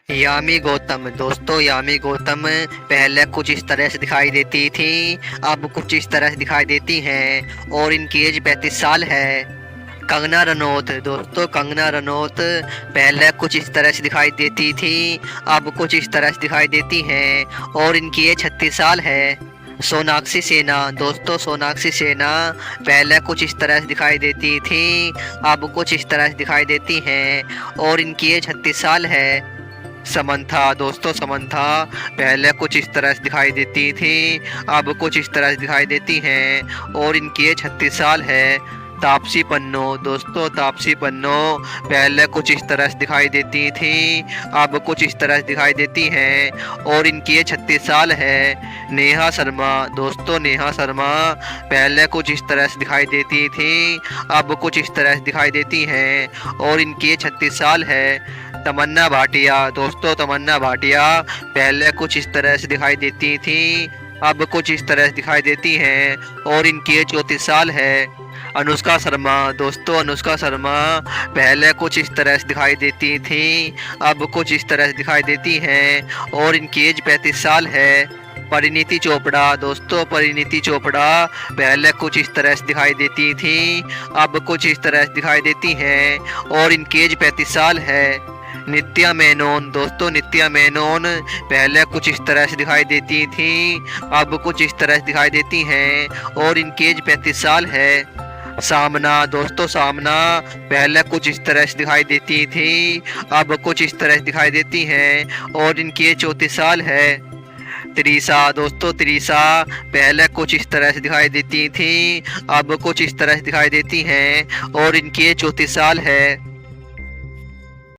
यामी गौतम दोस्तों, यामी गौतम पहले कुछ इस तरह से दिखाई देती थी, अब कुछ इस तरह से दिखाई देती हैं और इनकी एज 35 साल है। कंगना रनौत दोस्तों, कंगना रनौत पहले कुछ इस तरह से दिखाई देती थी, अब कुछ इस तरह से दिखाई देती हैं और इनकी एज 36 साल है। सोनाक्षी सिन्हा दोस्तों, सोनाक्षी सिन्हा पहले कुछ इस तरह से दिखाई देती थी, अब कुछ इस तरह से दिखाई देती हैं और इनकी एज 36 साल है। समंथा दोस्तों, समंथा पहले कुछ इस तरह से दिखाई देती थी, अब कुछ इस तरह से दिखाई देती हैं और इनकी एज 36 साल है। तापसी पन्नू दोस्तों, तापसी पन्नू पहले कुछ इस तरह से दिखाई देती थी, अब कुछ इस तरह से दिखाई देती हैं और इनकी एज 36 साल है। नेहा शर्मा दोस्तों, नेहा शर्मा पहले कुछ इस तरह से दिखाई देती थी, अब कुछ इस तरह से दिखाई देती हैं और इनकी एज 36 साल है। तमन्ना भाटिया दोस्तों, तमन्ना भाटिया पहले कुछ इस तरह से दिखाई देती थी, अब कुछ इस तरह से दिखाई देती हैं और इनकी एज 34 साल है। अनुष्का शर्मा दोस्तों, अनुष्का शर्मा पहले कुछ इस तरह से दिखाई देती थी, अब कुछ इस तरह से दिखाई देती हैं और इनकी एज 35 साल है। परिणीति चोपड़ा दोस्तों, परिणीति चोपड़ा पहले कुछ इस तरह से दिखाई देती थी, अब कुछ इस तरह से दिखाई देती हैं और इनकी एज 35 साल है। नित्या मेनन दोस्तों, नित्या मेनन पहले कुछ इस तरह से दिखाई देती थी, अब कुछ इस तरह से दिखाई देती हैं और इनकी एज 35 साल है। सामना दोस्तों, सामना पहले कुछ इस तरह से दिखाई देती थी, अब कुछ इस तरह से दिखाई देती हैं और इनकी एज 34 साल है। त्रिशा दोस्तों, त्रिशा पहले कुछ इस तरह से दिखाई देती थी, अब कुछ इस तरह से दिखाई देती हैं और इनकी एज 34 साल है।